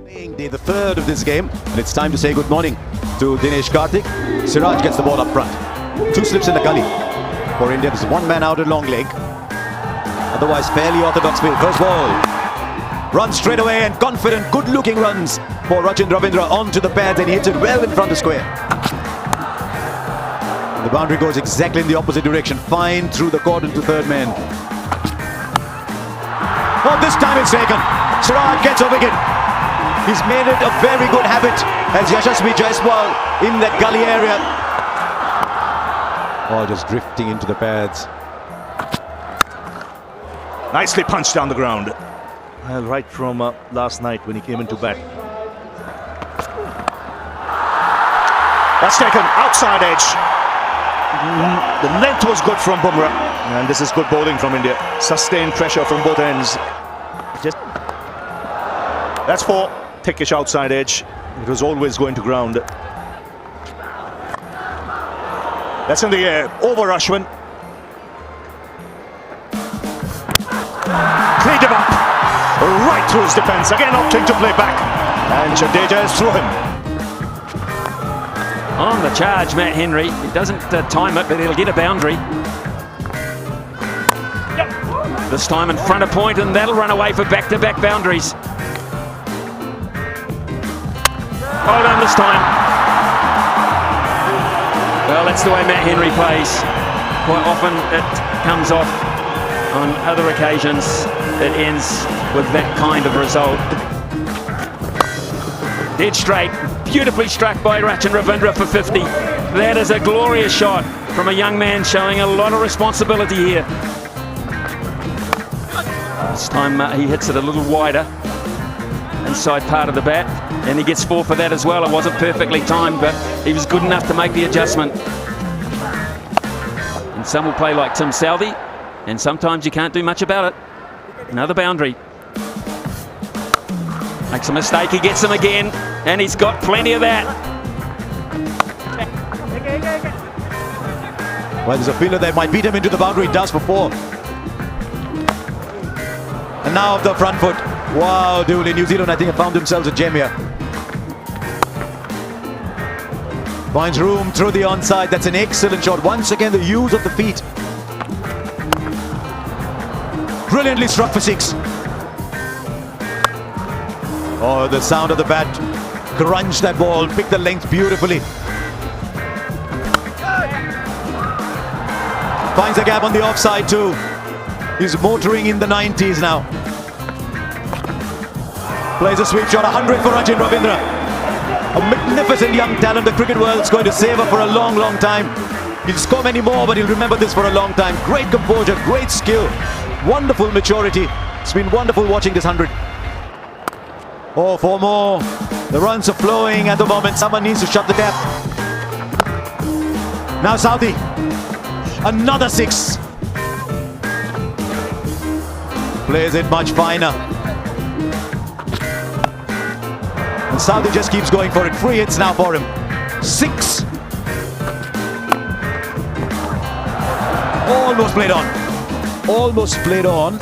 The third of this game, and it's time to say good morning to Dinesh Karthik. Siraj gets the ball up front. Two slips in the gully for India. There's one man out at long leg. Otherwise, fairly orthodox field. First ball. Runs straight away and confident, good-looking runs for Rachin Ravindra onto the pads, and he hits it well in front of square. The boundary goes exactly in the opposite direction. Fine through the cordon to third man. Oh, this time it's taken. Siraj gets a wicket. He's made it a very good habit as Yashasvi Jaiswal in that gully area. Oh, just drifting into the pads. Nicely punched down the ground. Well, right from last night when he came into bat. That's taken outside edge. The length was good from Bumrah, and this is good bowling from India. Sustained pressure from both ends. That's four. Thickish outside edge. It was always going to ground. That's in the air. Over Ashwin. Cleaned him up. Right through his defence. Again opting to play back. And Jadeja is through him. On the charge, Matt Henry. He doesn't time it, but he'll get a boundary. Yep. This time in front of point, and that'll run away for back-to-back boundaries. Well done this time. Well, that's the way Matt Henry plays. Quite often it comes off. On other occasions, it ends with that kind of result. Dead straight. Beautifully struck by Rachin Ravindra for 50. That is a glorious shot from a young man showing a lot of responsibility here. This time he hits it a little wider. Inside part of the bat, and he gets four for that as well. It wasn't perfectly timed, but he was good enough to make the adjustment. And some will play like Tim Southee, and sometimes you can't do much about it. Another boundary. Makes a mistake, he gets him again, and he's got plenty of that. Well, there's a fielder that might beat him into the boundary. He does for four. And now off the front foot. Wow, dude, in New Zealand, I think have found themselves a gem here. Finds room through the onside. That's an excellent shot. Once again, the use of the feet. Brilliantly struck for six. Oh, the sound of the bat. Crunch that ball. Pick the length beautifully. Finds a gap on the offside too. He's motoring in the 90s now. Plays a sweep shot, 100 for Rachin Ravindra. A magnificent young talent the cricket world's going to savour for a long, long time. He'll score many more, but he'll remember this for a long time. Great composure, great skill, wonderful maturity. It's been wonderful watching this 100. Oh, four more. The runs are flowing at the moment. Someone needs to shut the tap. Now Southee. Another six. Plays it much finer. And Southee just keeps going for it. Free hits now for him. Six. Almost played on. Almost played on.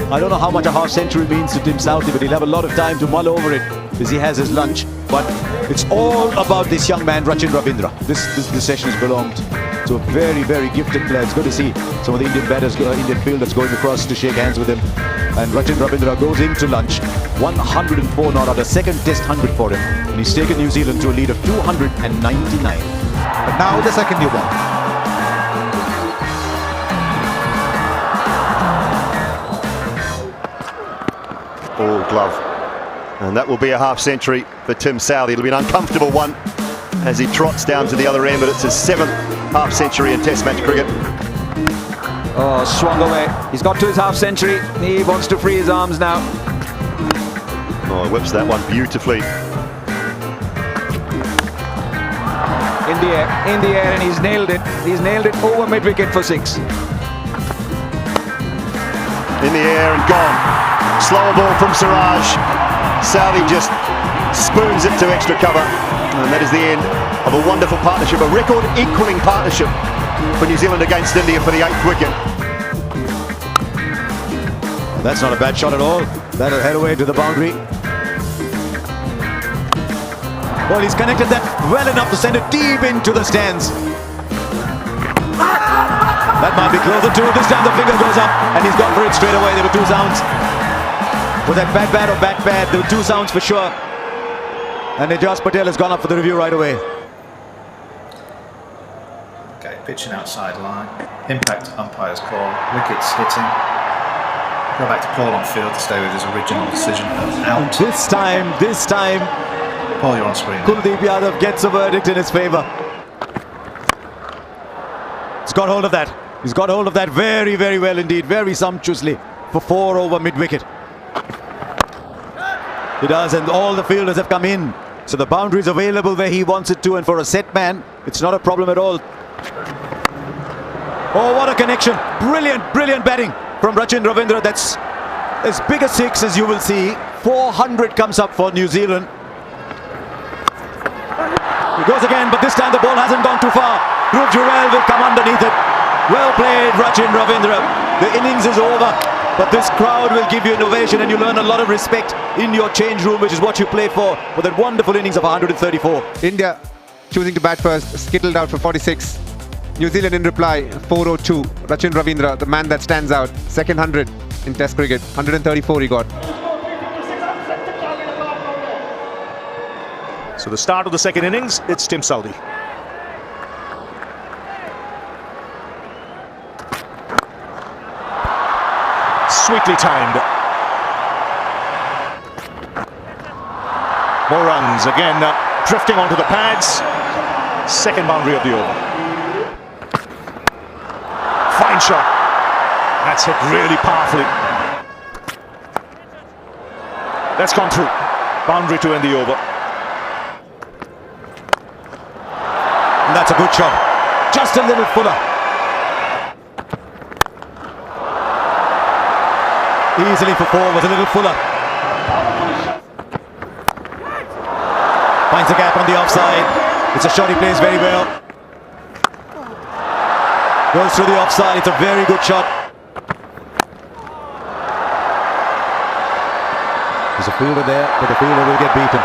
I don't know how much a half century means to Tim Southee, but he'll have a lot of time to mull over it as he has his lunch. But it's all about this young man, Rachin Ravindra. This session has belonged to a very, very gifted player. It's good to see some of the Indian batters, Indian fielders going across to shake hands with him. And Rachin Ravindra goes into lunch. 104 not out, a second test 100 for him. And he's taken New Zealand to a lead of 299. But now the second new ball. All glove. And that will be a half century for Tim Southee. It'll be an uncomfortable one as he trots down to the other end, but it's his 7th half century in Test match cricket. Oh, swung away. He's got to his half century. He wants to free his arms now. Oh, he whips that one beautifully. In the air, and he's nailed it. He's nailed it over mid-wicket for six. In the air and gone. Slower ball from Siraj. Southee just spoons it to extra cover. And that is the end of a wonderful partnership, a record equalling partnership for New Zealand against India for the 8th wicket. That's not a bad shot at all. That'll head away to the boundary. Well, he's connected that well enough to send it deep into the stands. That might be closer to. This time the finger goes up and he's gone for it straight away. There were 2 sounds. Was that bad bat or bad bad? There were 2 sounds for sure. And Ajaz Patel has gone up for the review right away. Okay, pitching outside line. Impact umpire's call. Wickets hitting. Go back to Paul on field to stay with his original decision. Out. This time, Paul, you're on screen. Kuldeep Yadav gets a verdict in his favour. He's got hold of that. He's got hold of that very, very well indeed. Very sumptuously for 4 over mid-wicket. He does, and all the fielders have come in. So the boundary is available where he wants it to, and for a set man, it's not a problem at all. Oh, what a connection. Brilliant, brilliant batting from Rachin Ravindra. That's as big a 6 as you will see. 400 comes up for New Zealand. He goes again, but this time the ball hasn't gone too far. Dhruv Jurel will come underneath it. Well played, Rachin Ravindra. The innings is over, but this crowd will give you an ovation and you learn a lot of respect in your change room, which is what you play for that wonderful innings of 134. India choosing to bat first, skittled out for 46. New Zealand in reply, 402. Rachin Ravindra, the man that stands out. Second 100 in Test cricket. 134 he got. So the start of the second innings, it's Tim Southee. Sweetly timed. More runs again, drifting onto the pads. Second boundary of the over. Fine shot. That's hit really powerfully. That's gone through. Boundary to end the over. And that's a good shot. Just a little fuller. Easily for 4, was a little fuller. Finds the gap on the offside. It's a shot he plays very well. Goes through the offside. It's a very good shot. There's a fielder there, but the fielder will get beaten.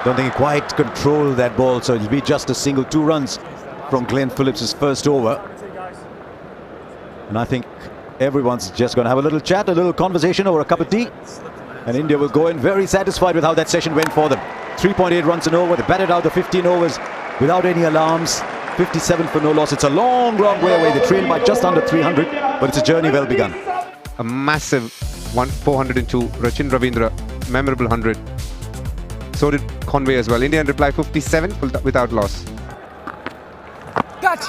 Don't think he quite controlled that ball, so it'll be just a single. 2 runs from Glenn Phillips' first over. And I think everyone's just going to have a little chat, a little conversation over a cup of tea. And India will go in very satisfied with how that session went for them. 3.8 runs an over. They batted out the 15 overs without any alarms. 57 for no loss. It's a long, long way away. They trailed by just under 300, but it's a journey well begun. A massive 402. Rachin Ravindra, memorable 100. So did Conway as well. India in reply 57 without loss. Catch!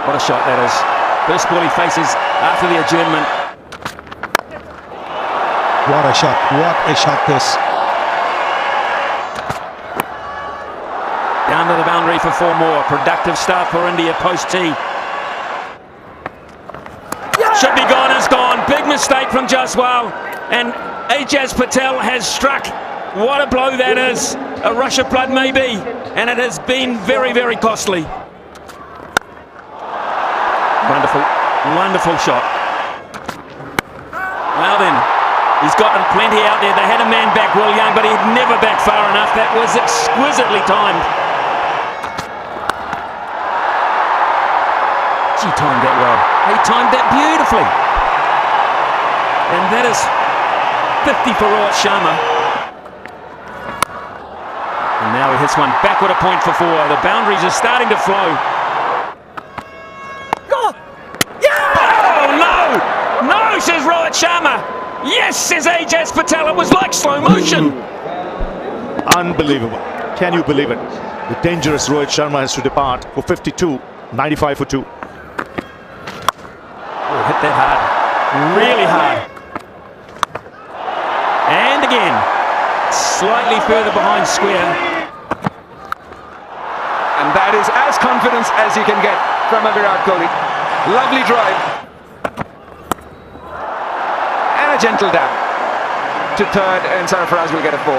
What a shot that is. First ball he faces after the adjournment. What a shot. What a shot this. Down to the boundary for 4 more. Productive start for India post-tee. Should be gone, is gone. Big mistake from Jaswal. And Ajaz Patel has struck. What a blow that is. A rush of blood maybe. And it has been very, very costly. Wonderful, wonderful shot. Well then, he's got plenty out there. They had a man back, Will Young, but he'd never back far enough. That was exquisitely timed. He timed that well. He timed that beautifully. And that is 50 for Rohit Sharma. And now he hits one backward a point for 4. The boundaries are starting to flow. No, says Rohit Sharma. Yes, says Ajaz Patel. It was like slow motion. Unbelievable. Can you believe it? The dangerous Rohit Sharma has to depart for 52, 95 for 2. Oh, hit that hard. Really hard. And again, slightly further behind square. And that is as confidence as you can get from a Virat Kohli. Lovely drive. A gentle dab to third, and Sarfaraz will get a 4.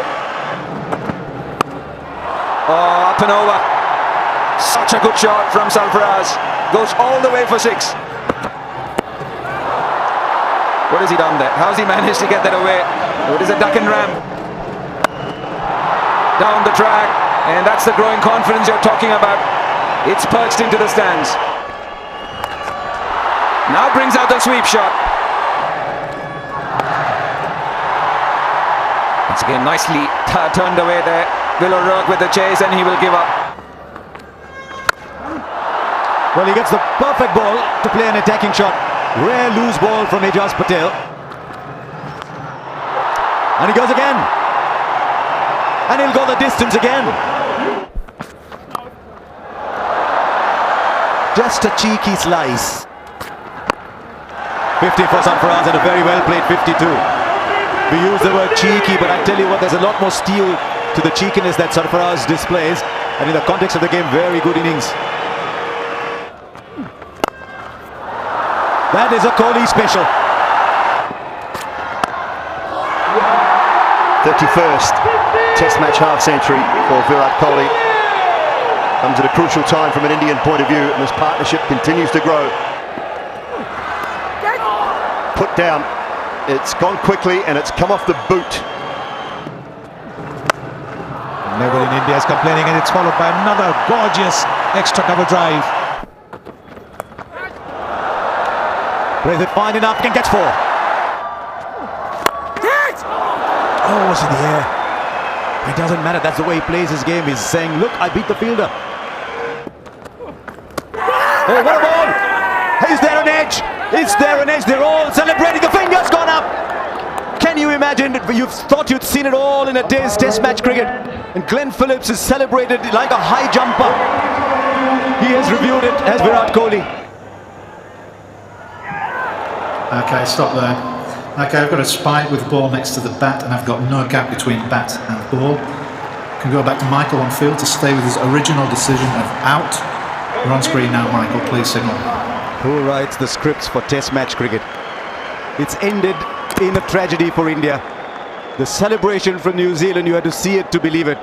Oh, up and over. Such a good shot from Sarfaraz. Goes all the way for 6. What has he done there? How's he managed to get that away? What is a duck and ram? Down the track. And that's the growing confidence you're talking about. It's perched into the stands. Now brings out the sweep shot. Once again, nicely turned away there. Will O'Rourke with the chase, and he will give up. Well, he gets the perfect ball to play an attacking shot. Rare loose ball from Ajaz Patel. And he goes again. And he'll go the distance again. Just a cheeky slice. 50 for Sarfaraz and a very well played 52. We use the word cheeky, but I tell you what, there's a lot more steel to the cheekiness that Sarfaraz displays. And in the context of the game, very good innings. That is a Kohli special. 31st Test match half century for Virat Kohli. Comes at a crucial time from an Indian point of view, and this partnership continues to grow. Put down. It's gone quickly and it's come off the boot. Never in India is complaining, and it's followed by another gorgeous extra cover drive. Plays it fine enough, can catch 4. Oh, it's in the air. It doesn't matter, that's the way he plays his game. He's saying, look, I beat the fielder. Oh, what a ball! Is there an edge? Is there an edge? They're all celebrating. The finger's gone up. Can you imagine? You thought you'd seen it all in a day's Test match cricket. And Glenn Phillips is celebrated like a high jumper. He has reviewed it as Virat Kohli. Okay, stop there. Okay, I've got a spike with the ball next to the bat, and I've got no gap between bat and ball. Can go back to Michael on field to stay with his original decision of out. We're on screen now, Michael. Please signal. Who writes the scripts for Test match cricket? It's ended in a tragedy for India. The celebration from New Zealand, you had to see it to believe it.